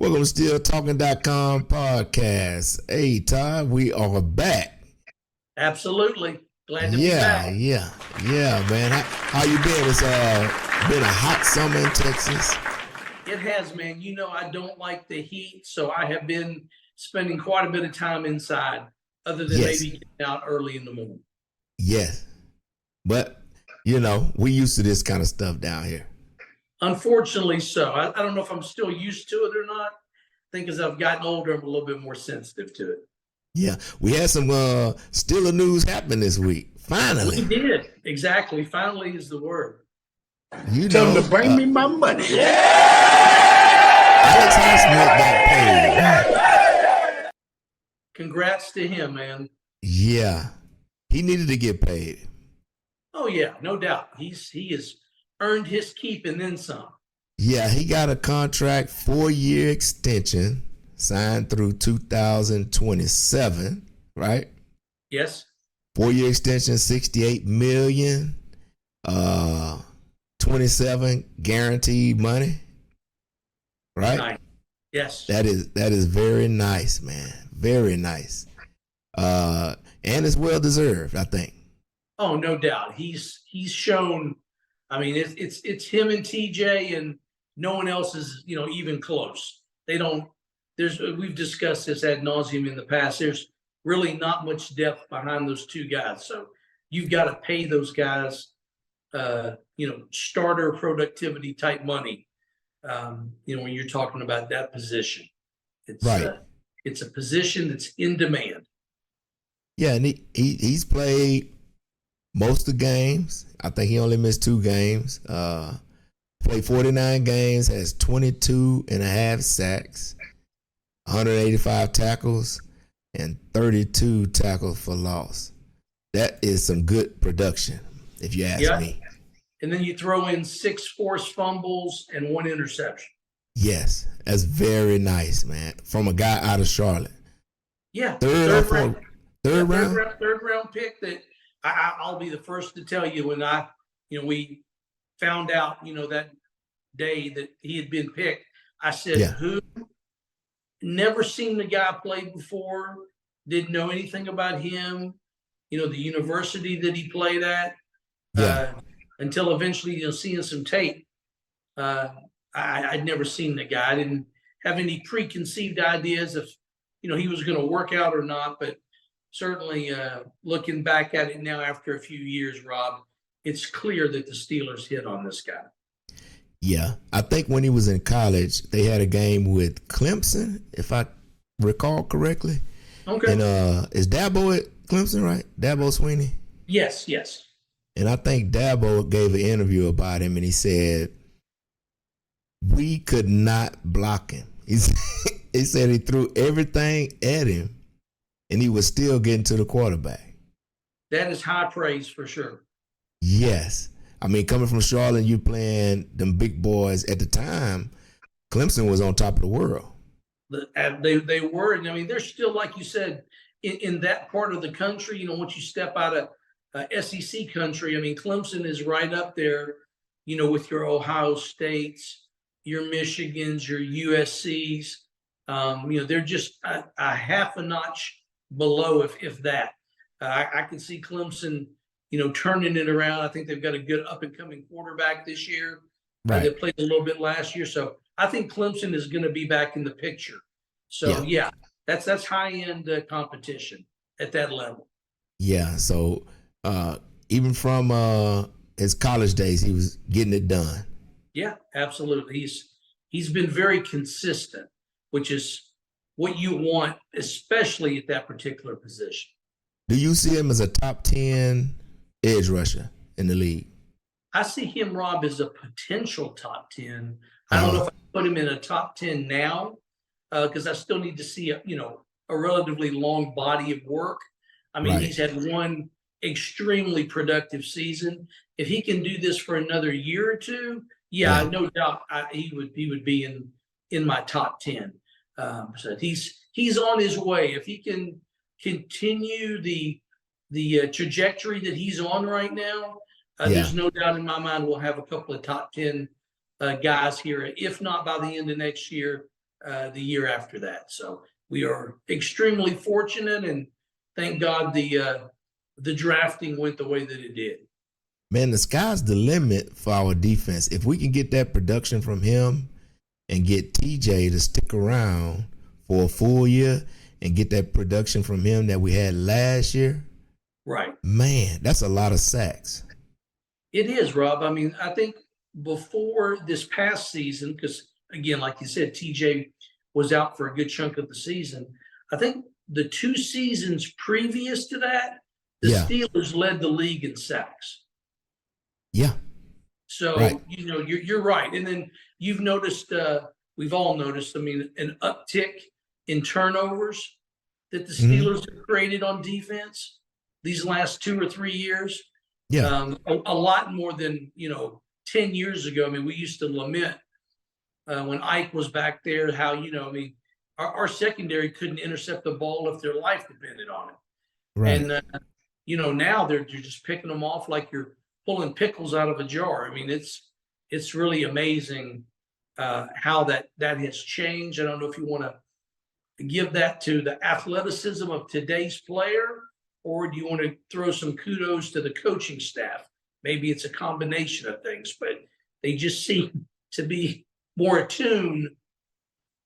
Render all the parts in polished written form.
Welcome to StillTalking.com podcast. Hey, Todd, we are back. Absolutely. Glad to be back. Yeah, man. How you been? It's been a hot summer in Texas. It has, man. You know, I don't like the heat, so I have been spending quite a bit of time inside, other than maybe getting out early in the morning. Yes. But, you know, we used to this kind of stuff down here. Unfortunately so. I don't know if I'm still used to it or not. I think as I've gotten older, I'm a little bit more sensitive to it. Yeah, we had some Steeler news happen this week. Finally. We did. Exactly. Finally is the word. You Tell know, them to bring me my money. Alex Highsmith got paid. Congrats to him, man. Yeah, he needed to get paid. Oh, yeah, no doubt. He has earned his keep and then some. Yeah, he got a contract, 4-year extension, signed through 2027, right? Yes. 4-year extension, $68 million, 27 guaranteed money, right? Nice. Yes. That is very nice, man. Very nice. And it's well deserved, I think. Oh, no doubt. He's shown. I mean, it's him and TJ, and no one else is, even close. We've discussed this ad nauseum in the past. There's really not much depth behind those two guys. So you've got to pay those guys, starter productivity type money. When you're talking about that position, it's right. It's a position that's in demand. Yeah, and he's played most of the games. I think he only missed 2 games. Played 49 games, has 22 and a half sacks, 185 tackles, and 32 tackles for loss. That is some good production, if you ask me. And then you throw in 6 forced fumbles and 1 interception. Yes, that's very nice, man. From a guy out of Charlotte. Yeah, third round pick that I'll be the first to tell you when we found out, that day that he had been picked. I said, Who? Never seen the guy play before, didn't know anything about him, the university that he played at, until eventually, seeing some tape. I'd never seen the guy. I didn't have any preconceived ideas if, he was going to work out or not, but certainly looking back at it now after a few years, Rob, it's clear that the Steelers hit on this guy. Yeah, I think when he was in college, they had a game with Clemson, if I recall correctly. Okay. And is Dabo at Clemson, right? Dabo Swinney? Yes. And I think Dabo gave an interview about him, and he said, we could not block him. He said he threw everything at him, and he was still getting to the quarterback. That is high praise for sure. Yes. I mean, coming from Charlotte, you playing them big boys at the time, Clemson was on top of the world. They were, and I mean, they're still, like you said, in that part of the country, once you step out of SEC country, I mean, Clemson is right up there, with your Ohio States, your Michigans, your USCs. They're just a half a notch below, if that. I can see Clemson, turning it around. I think they've got a good up-and-coming quarterback this year. Right. They played a little bit last year. So I think Clemson is going to be back in the picture. So, that's high-end competition at that level. Yeah, so even from his college days, he was getting it done. Yeah, absolutely. He's been very consistent, which is what you want, especially at that particular position. Do you see him as a top 10 edge rusher in the league? I see him, Rob, as a potential top 10. I don't know if I put him in a top 10 now because I still need to see a relatively long body of work. I mean, He's had one extremely productive season. If he can do this for another year or two, no doubt he would be in my top 10. So he's on his way. If he can continue the trajectory that he's on right now, there's no doubt in my mind we'll have a couple of top 10 guys here, if not by the end of next year, the year after that. So we are extremely fortunate, and thank God the drafting went the way that it did. Man, the sky's the limit for our defense. If we can get that production from him and get TJ to stick around for a full year and get that production from him that we had last year, right? Man, that's a lot of sacks. It is, Rob. I mean, I think before this past season, because again, like you said, TJ was out for a good chunk of the season. I think the 2 seasons previous to that, the Steelers led the league in sacks. Yeah. So, right. You're right. And then you've noticed, we've all noticed, I mean, an uptick in turnovers that the Steelers have created on defense these last 2 or 3 years. Yeah. A lot more than, 10 years ago. I mean, we used to lament when Ike was back there, how, our secondary couldn't intercept the ball if their life depended on it. Right. And, now they're just picking them off like you're pulling pickles out of a jar. I mean, it's really amazing how that has changed. I don't know if you want to give that to the athleticism of today's player, or do you want to throw some kudos to the coaching staff? Maybe it's a combination of things, but they just seem to be more attuned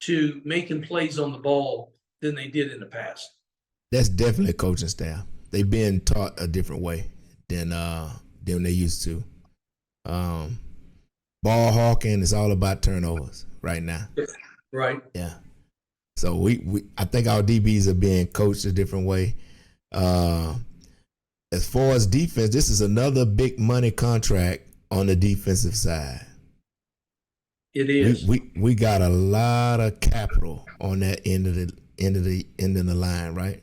to making plays on the ball than they did in the past. That's definitely a coaching staff. They've been taught a different way than they used to. Ball hawking is all about turnovers right now. Right. Yeah. So I think our DBs are being coached a different way. As far as defense, this is another big money contract on the defensive side. It is. We got a lot of capital on that end of the line, right?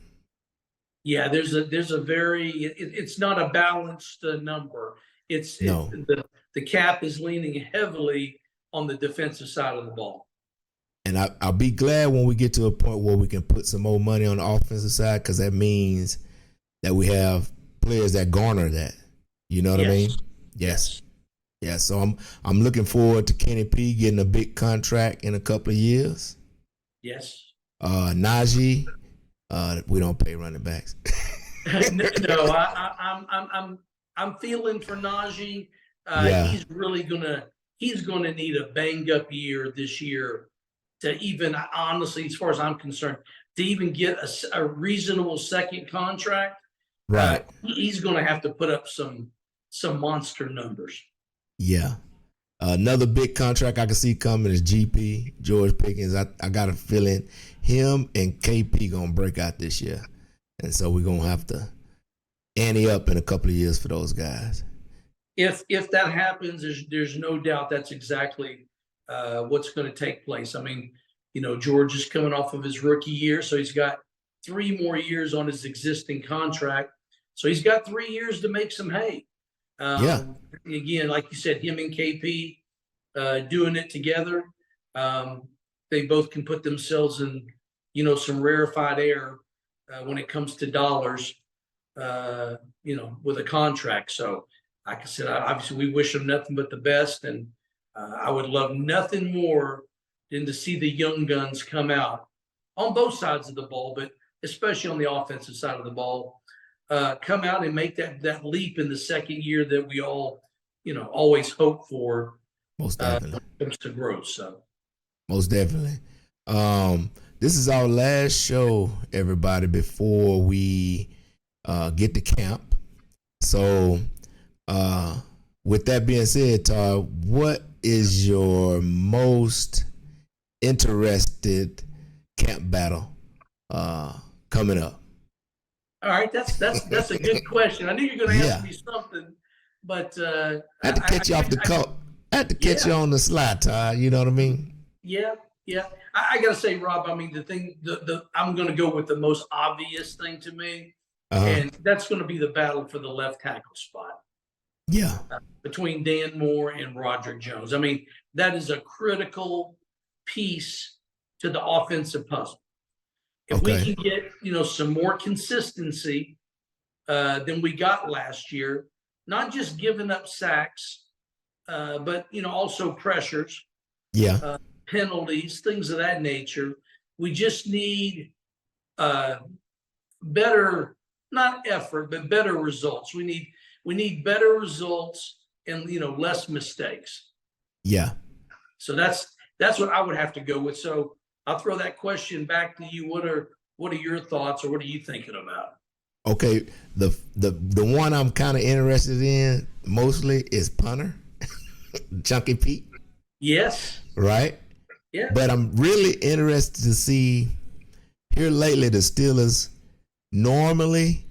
Yeah, there's a very it's not a balanced number. The cap is leaning heavily on the defensive side of the ball. And I'll be glad when we get to a point where we can put some more money on the offensive side, because that means that we have players that garner that. You know what I mean? Yes. Yeah. So I'm looking forward to Kenny P getting a big contract in a couple of years. Yes. Najee, we don't pay running backs. No, I'm feeling for Najee. He's gonna need a banged up year this year to even, honestly, as far as I'm concerned, to even get a reasonable second contract. Right. He's gonna have to put up some monster numbers. Yeah. Another big contract I can see coming is GP, George Pickens. I got a feeling him and KP gonna break out this year. And so we're gonna have to ante up in a couple of years for those guys. If that happens, there's no doubt that's exactly what's going to take place. I mean, George is coming off of his rookie year, so he's got 3 more years on his existing contract. So he's got 3 years to make some hay. Again, like you said, him and KP doing it together, they both can put themselves in, some rarefied air when it comes to dollars, with a contract. So, like I said, obviously we wish them nothing but the best, and I would love nothing more than to see the young guns come out on both sides of the ball, but especially on the offensive side of the ball, come out and make that leap in the second year that we all, always hope for. Most definitely. When it comes to growth. So. Most definitely. This is our last show, everybody, before we get to camp. So, with that being said, Todd, what is your most interested camp battle coming up? All right, that's a good question. I knew you were going to ask me something, but I had to catch you off the cup. I had to catch you on the slide, Todd. You know what I mean? Yeah. I got to say, Rob, I mean, I'm going to go with the most obvious thing to me, and that's going to be the battle for the left tackle spot. Yeah. Between Dan Moore and Roderick Jones. I mean, that is a critical piece to the offensive puzzle. If we can get, some more consistency than we got last year, not just giving up sacks, but, also pressures. Yeah. penalties, things of that nature. We just need better, not effort, but better results. We need better results and less mistakes. Yeah. So that's what I would have to go with. So I'll throw that question back to you. What are your thoughts, or what are you thinking about? Okay, the one I'm kind of interested in mostly is punter, Chunky Pete. Yes. Right? Yeah. But I'm really interested to see here lately the Steelers normally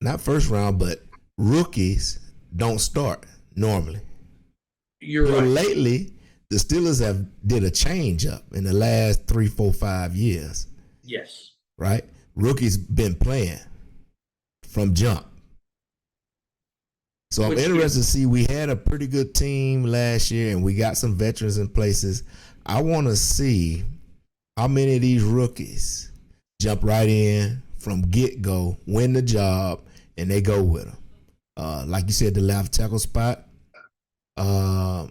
not first round, but rookies don't start normally. You're right. Lately, the Steelers have did a change up in the last 3, 4, 5 years. Yes. Right? Rookies been playing from jump. So I'm interested to see. We had a pretty good team last year, and we got some veterans in places. I want to see how many of these rookies jump right in from get-go, win the job, and they go with them. Like you said, the left tackle spot. I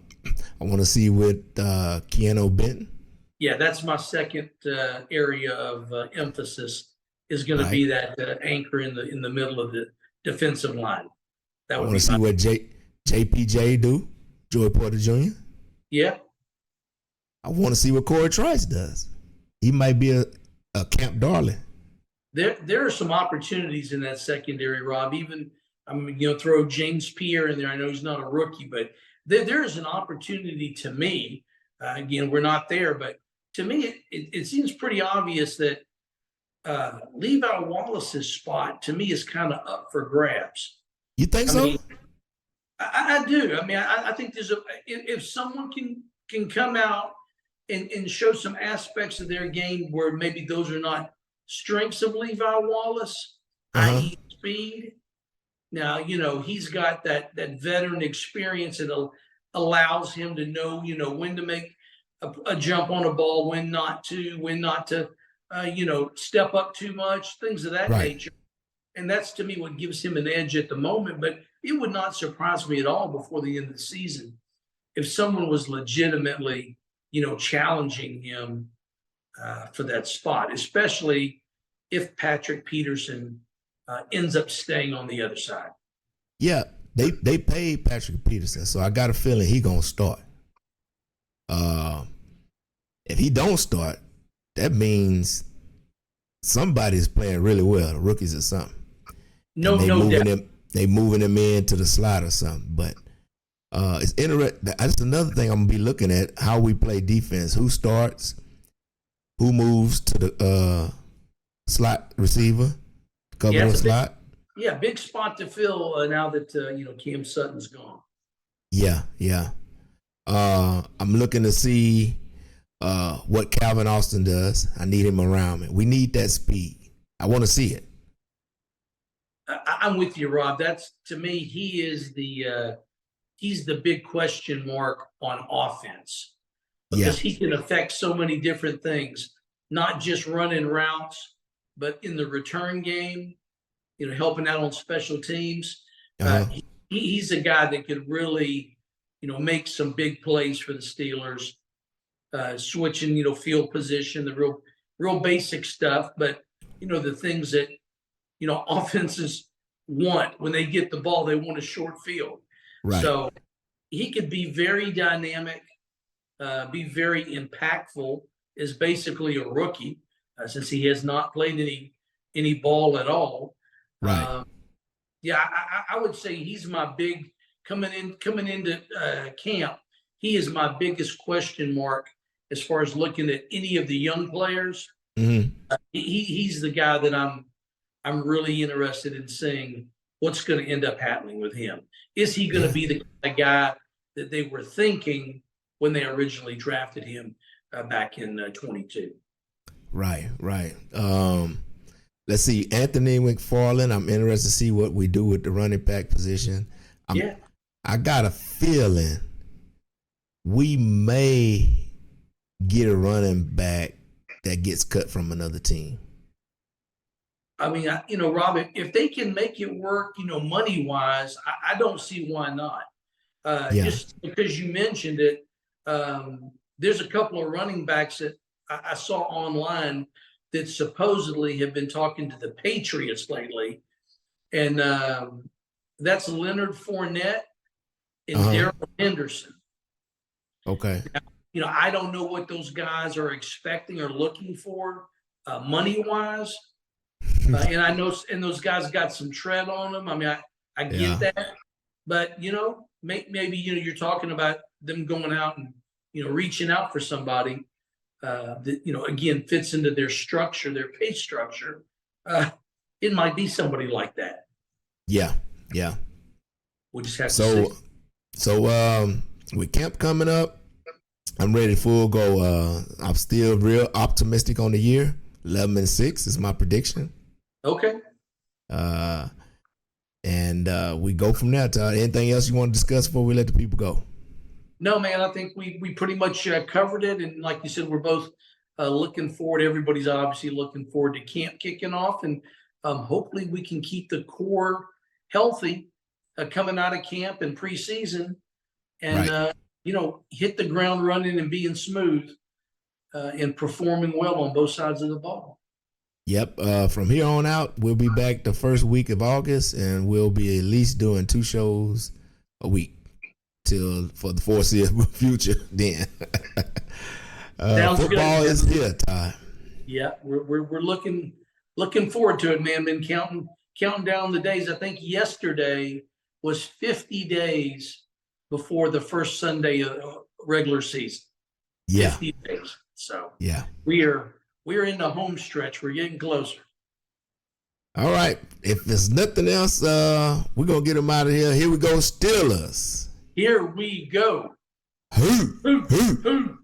want to see with Keanu Benton. Yeah, that's my second area of emphasis, is going to be that anchor in the middle of the defensive line. I want to see what JPJ do, Joey Porter Jr. Yeah. I want to see what Corey Trice does. He might be a camp darling. There are some opportunities in that secondary, Rob. Even I'm throw James Pierre in there. I know he's not a rookie, but there is an opportunity to me. Again, we're not there, but to me, it seems pretty obvious that Levi Wallace's spot to me is kind of up for grabs. You think so? I do. I mean, I think there's if someone can come out and show some aspects of their game where maybe those are not strengths of Levi Wallace, i.e. speed. Now, he's got that veteran experience that allows him to know, when to make a jump on a ball, when not to, step up too much, things of that nature. And that's, to me, what gives him an edge at the moment. But it would not surprise me at all before the end of the season if someone was legitimately, challenging him for that spot, especially if Patrick Peterson ends up staying on the other side. Yeah, they paid Patrick Peterson, so I got a feeling he gonna start. If he don't start, that means somebody's playing really well, the rookies or something. No doubt. They moving him into the slot or something. But it's interesting. That's another thing I'm gonna be looking at, how we play defense. Who starts? Who moves to the slot receiver? Cover the slot. Yeah, big spot to fill now that Cam Sutton's gone. Yeah. I'm looking to see what Calvin Austin does. I need him around me. We need that speed. I want to see it. I'm with you, Rob. That's, to me, he's the big question mark on offense, because he can affect so many different things, not just running routes, but in the return game, helping out on special teams. He's a guy that could really, make some big plays for the Steelers, switching, field position, the real basic stuff, but the things that offenses want when they get the ball. They want a short field. Right. So he could be very dynamic, be very impactful as basically a rookie, since he has not played any ball at all. Right. I would say he's my big coming into camp. He is my biggest question mark as far as looking at any of the young players. Mm-hmm. He's the guy that I'm really interested in seeing what's going to end up happening with him. Is he going to be the guy that they were thinking when they originally drafted him back in 22? Right. Let's see, Anthony McFarland. I'm interested to see what we do with the running back position. I got a feeling we may get a running back that gets cut from another team. I mean, Rob, if they can make it work, money-wise, I don't see why not. Just because you mentioned it, there's a couple of running backs that I saw online that supposedly have been talking to the Patriots lately. And that's Leonard Fournette and Darrell Henderson. Okay. Now, I don't know what those guys are expecting or looking for money-wise. And I know, and those guys got some tread on them. I mean, I get that. But, maybe, you're talking about them going out and, reaching out for somebody that, again, fits into their structure, their pay structure. It might be somebody like that. Yeah. We'll just have to see. So with camp coming up, I'm ready to full go. I'm still real optimistic on the year. 11-6 is my prediction. Okay. And we go from there. Todd, anything else you want to discuss before we let the people go? No, man, I think we pretty much covered it. And like you said, we're both looking forward. Everybody's obviously looking forward to camp kicking off. And hopefully we can keep the core healthy coming out of camp and preseason and, hit the ground running and being smooth and performing well on both sides of the ball. Yep. From here on out, we'll be back the first week of August, and we'll be at least doing 2 shows a week for the foreseeable future. Then football is here, Ty. Yeah, we're looking forward to it, man. Been counting down the days. I think yesterday was 50 days before the first Sunday of regular season. Yeah, 50 days. So yeah, we're in the home stretch. We're getting closer. All right. If there's nothing else, we're gonna get them out of here. Here we go, Steelers. Here we go. Who?